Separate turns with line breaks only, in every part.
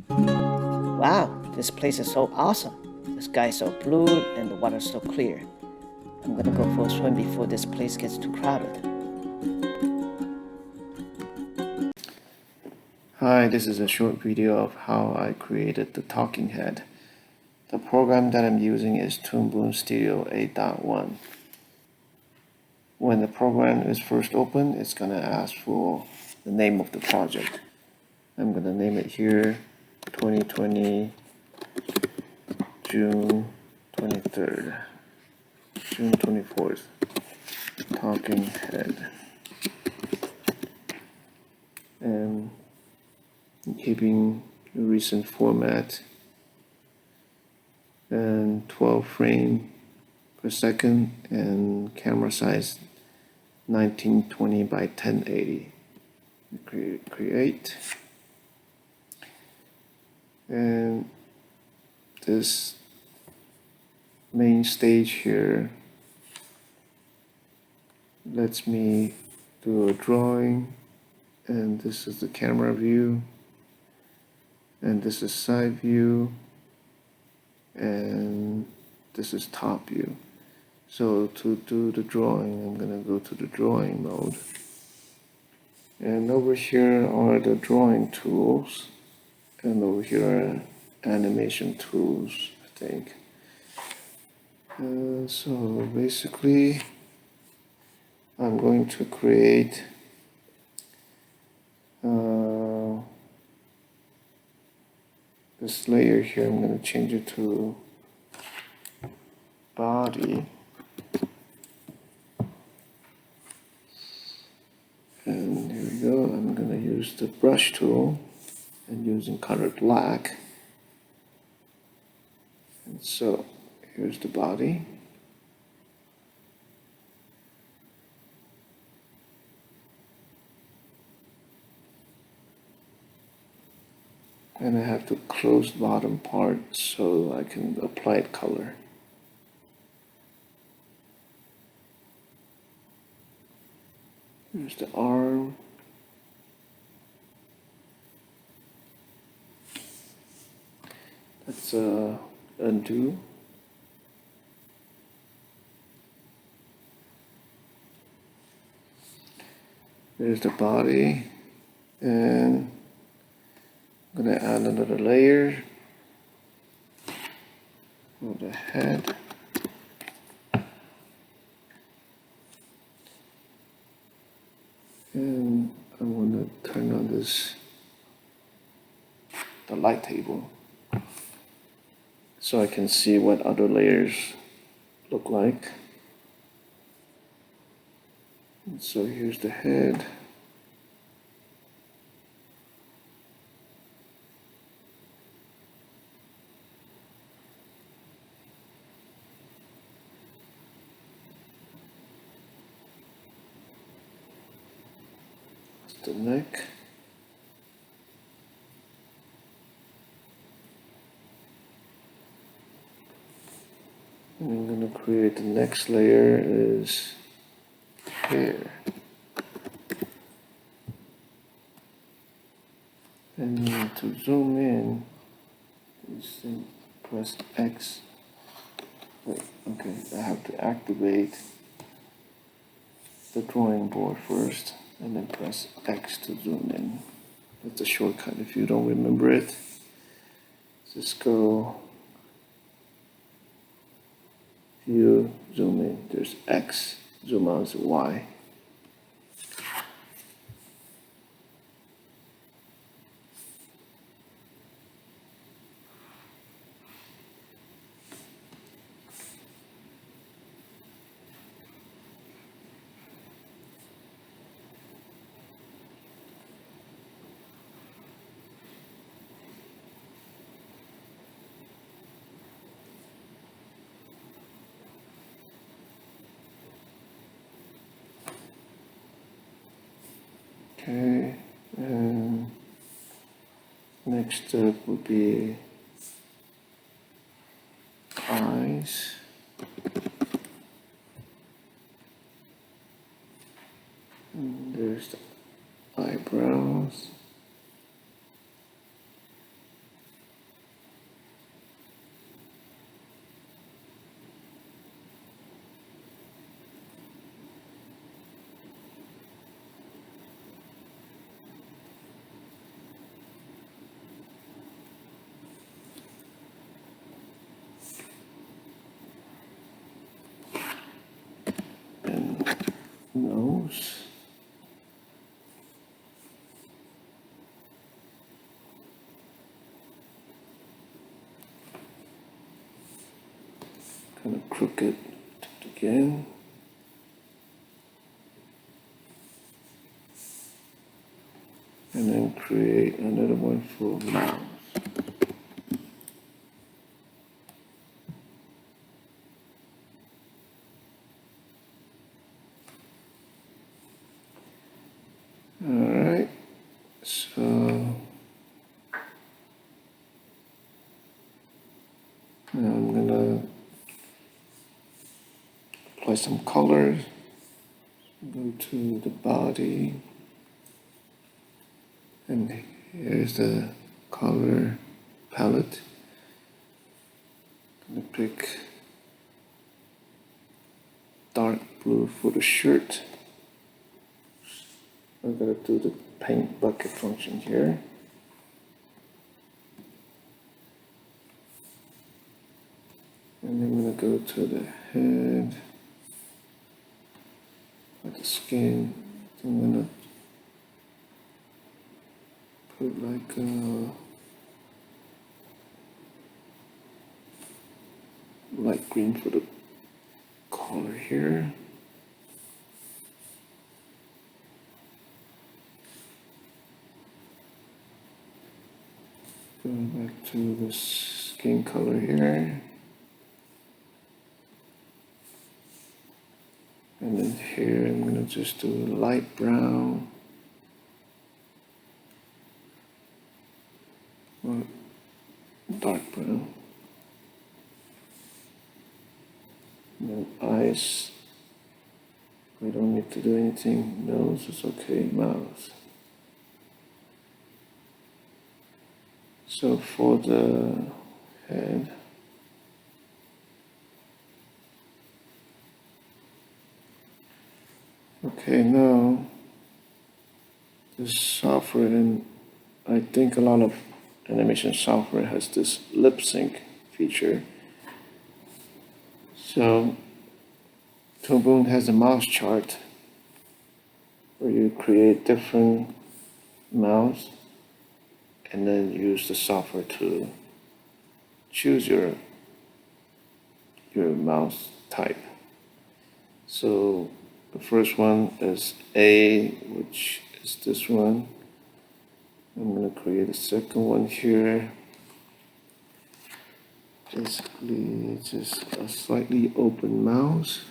Wow, this place is so awesome. The sky is so blue and the water so clear. I'm gonna go for a swim before this place gets too crowded.
Hi, this is a short video of how I created the talking head. The program that I'm using is Toon Boom Studio 8.1. When the program is first opened, it's going to ask for the name of the project. I'm going to name it here 2020 June 23rd, June 24th, talking head. And keeping the recent format and 12 frame per second and camera size 1920 by 1080. Create. And this main stage here lets me do a drawing, and this is the camera view, and this is side view, and this is top view. So to do the drawing, I'm gonna go to the drawing mode. And over here are the drawing tools. And over here are animation tools, I think. So basically, I'm going to create this layer here. I'm going to change it to body. And here we go. I'm going to use the brush tool and using color black. And so here's the body. And I have to close the bottom part so I can apply color. Here's the arm. Let's undo. There's the body, and I'm gonna add another layer for the head. And I want to turn on the light table so I can see what other layers look like. And so here's the head. That's the neck. And I'm going to create the next layer is hair. And to zoom in, just press X. Wait, okay, I have to activate the drawing board first and then press X to zoom in. That's a shortcut if you don't remember it. Just go view, zoom in, there's X, zoom out is Y. Okay, and next step would be eyes. And there's the eyebrows. nose. Kind of crooked again. And then create another one for mouth. Alright, so now I'm gonna apply some colors. Go to the body, and here's the color palette. I'm gonna pick dark blue for the shirt. I'm gonna do the paint bucket function here. And I'm gonna go to the head, like the skin. I'm gonna put like a light green for the collar here. Going back to the skin color here. And then here I'm gonna just do light brown or dark brown. And then eyes, we don't need to do anything. Nose is okay, mouth. So for the head, okay, now this software, and I think a lot of animation software has this lip sync feature. So Toon Boom has a mouse chart where you create different mouths and then use the software to choose your mouse type. So the first one is A, which is this one. I'm gonna create a second one here. Basically, it's just a slightly open mouse.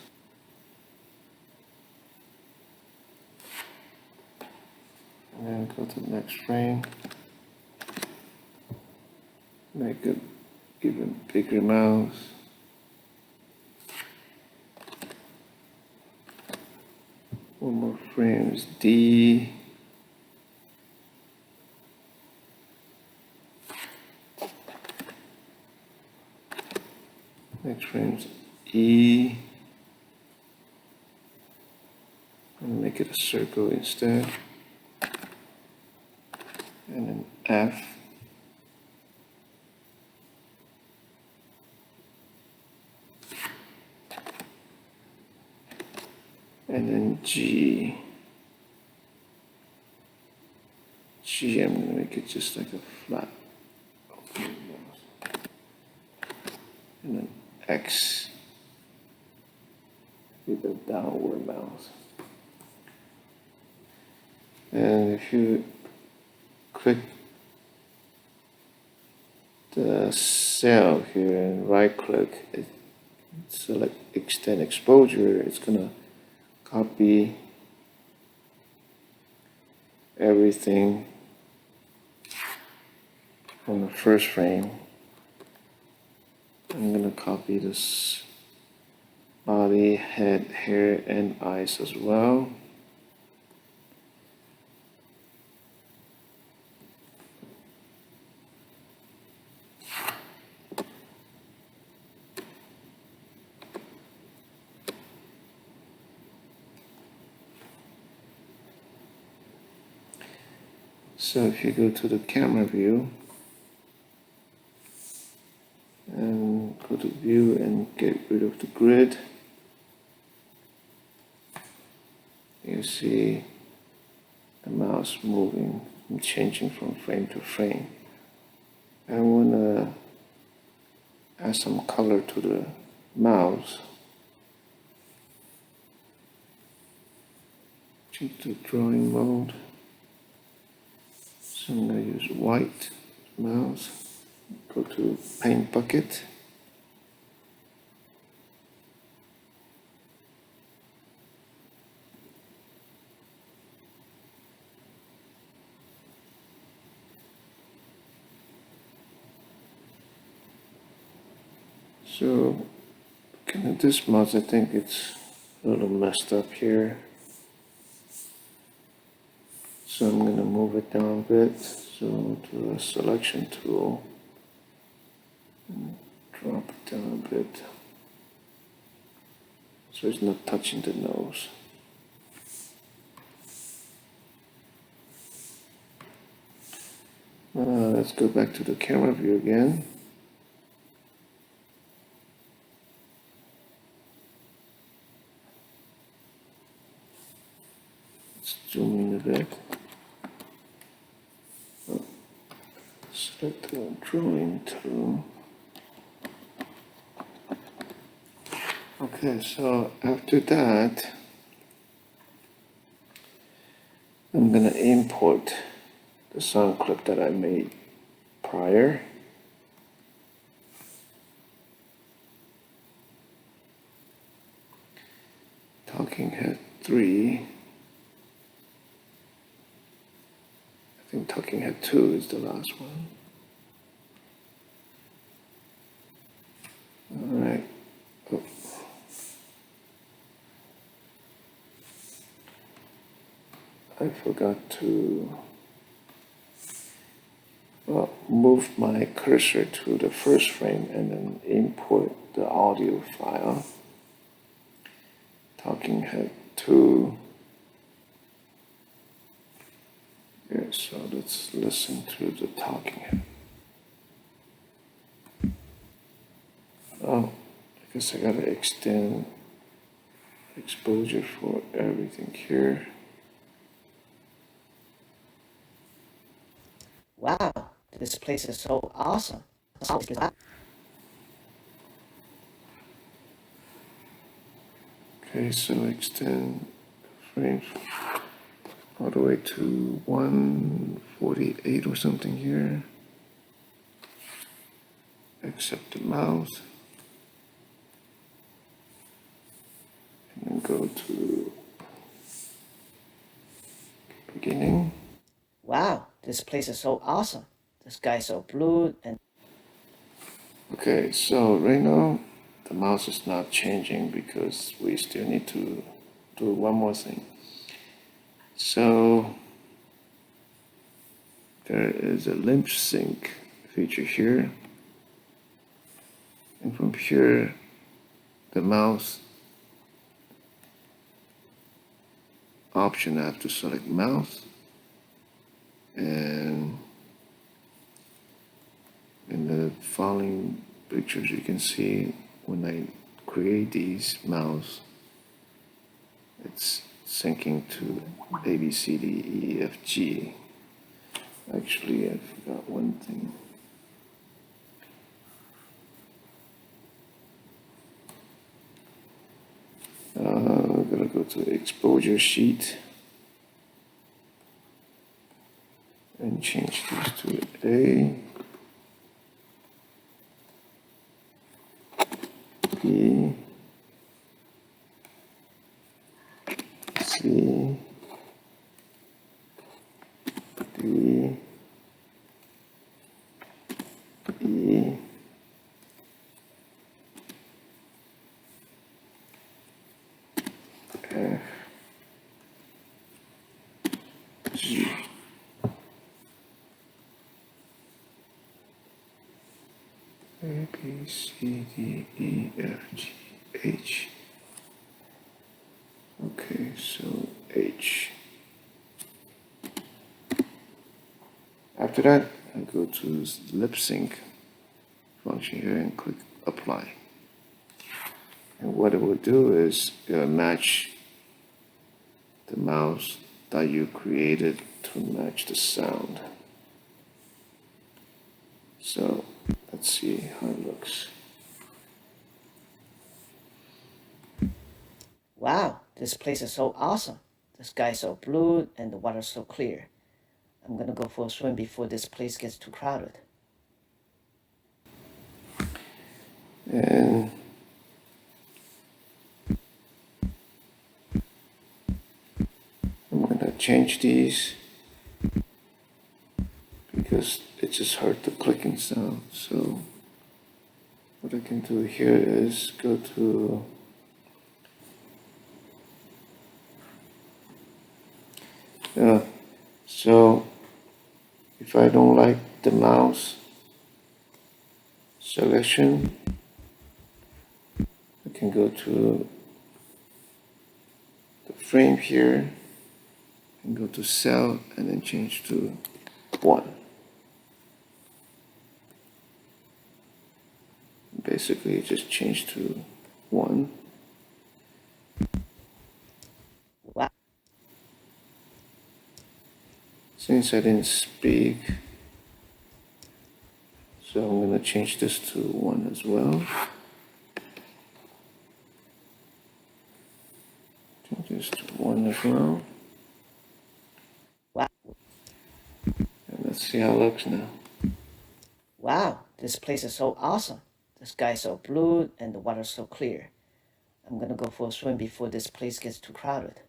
And then go to the next frame. Make it even bigger mouse. One more frame is D. Next frame is E. And make it a circle instead. And then F. And then G. G, I'm gonna make it just like a flat open mouse. And then X with a downward mouse. And if you click the cell here and right click, select extend exposure, it's gonna copy everything from the first frame. I'm gonna copy this body, head, hair, and eyes as well. So if you go to the camera view and go to view and get rid of the grid, You see the mouse moving and changing from frame to frame. I want to add some color to the mouse. Change to drawing mode. So I'm going to use white mouse. Go to paint bucket. So looking at this mouse, I think it's a little messed up here. So I'm going to move it down a bit. So to a selection tool, and drop it down a bit so it's not touching the nose. Let's go back to the camera view again. Let's zoom in a bit. Select the drawing tool. Okay, so after that, I'm gonna import the sound clip that I made prior. Talking Head 3. I think Talking Head 2 is the last one. All right. Oh. I forgot to move my cursor to the first frame and then import the audio file. Talking Head 2. Okay, so let's listen to the Talking Head. Oh, I guess I gotta extend exposure for everything here.
Wow, this place is so awesome.
Okay, so extend frames all the way to 148 or something here. Accept the mouse. And then go to beginning.
Wow, this place is so awesome. The sky so blue and...
Okay, so right now the mouse is not changing because we still need to do one more thing. So there is a lip sync feature here. And from here, the mouse option, I have to select mouse. And in the following pictures, you can see when I create these mouse, it's syncing to A, B, C, D, E, F, G. Actually, I forgot one thing. I'm gonna go to exposure sheet and change this to A, B, C, D, E, F, G. A, B, C, D, E, F, G, H. Okay, so H. After that, I go to lip sync function here and click apply. And what it will do is match the mouse that you created to match the sound. So let's see how it looks.
Wow, this place is so awesome. The sky is so blue and the water so clear. I'm gonna go for a swim before this place gets too crowded.
And I'm gonna change these because it just hurt the clicking sound. So what I can do here is go to so if I don't like the mouse selection, I can go to the frame here and go to cell and then change to 1. Basically just change to 1.
Wow.
Since I didn't speak, so I'm going to change this to 1 as well. Change this to 1 as well.
Wow.
And let's see how it looks now.
Wow, this place is so awesome. The sky is so blue and the water so clear. I'm gonna go for a swim before this place gets too crowded.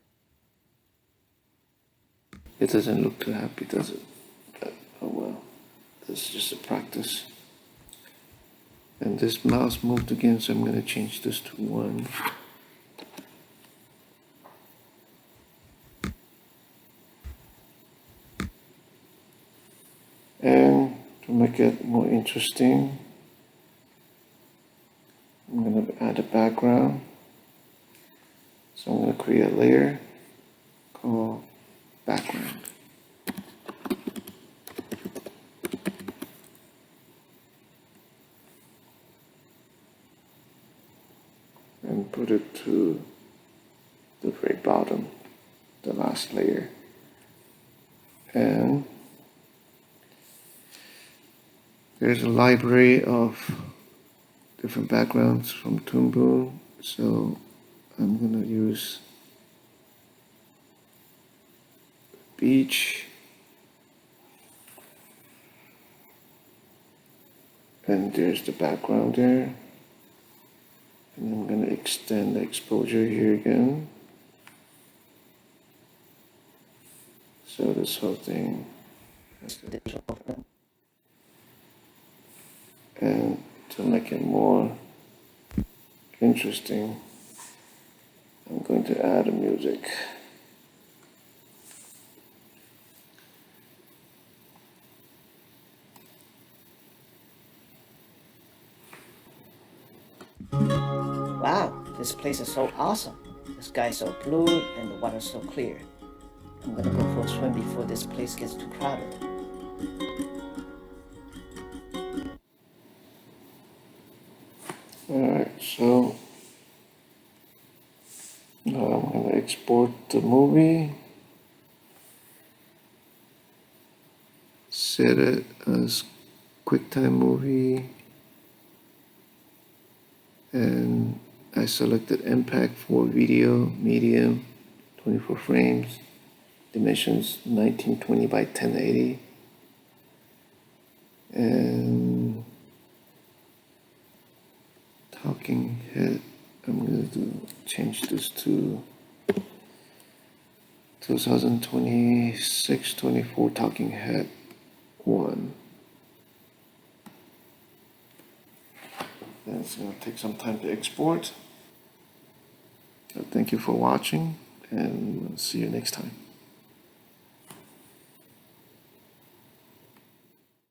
It doesn't look too happy, does it? But, oh well, this is just a practice. And this mouse moved again, so I'm going to change this to 1. And to make it more interesting, I'm going to add a background. So I'm going to create a layer called background. And put it to the very bottom, the last layer. And there's a library of different backgrounds from Toon Boom, so I'm gonna use beach and there's the background there, and I'm gonna extend the exposure here again, so this whole thing and to make it more interesting, I'm going to add a music.
Wow, this place is so awesome. The sky is so blue and the water so clear. I'm gonna go for a swim before this place gets too crowded.
Alright, so now I'm going to export the movie, set it as QuickTime movie, and I selected impact for video, medium, 24 frames, dimensions 1920 by 1080, and talking head, I'm going to change this to 2026-24 talking head 1. That's going to take some time to export. Thank you for watching, and see you next time.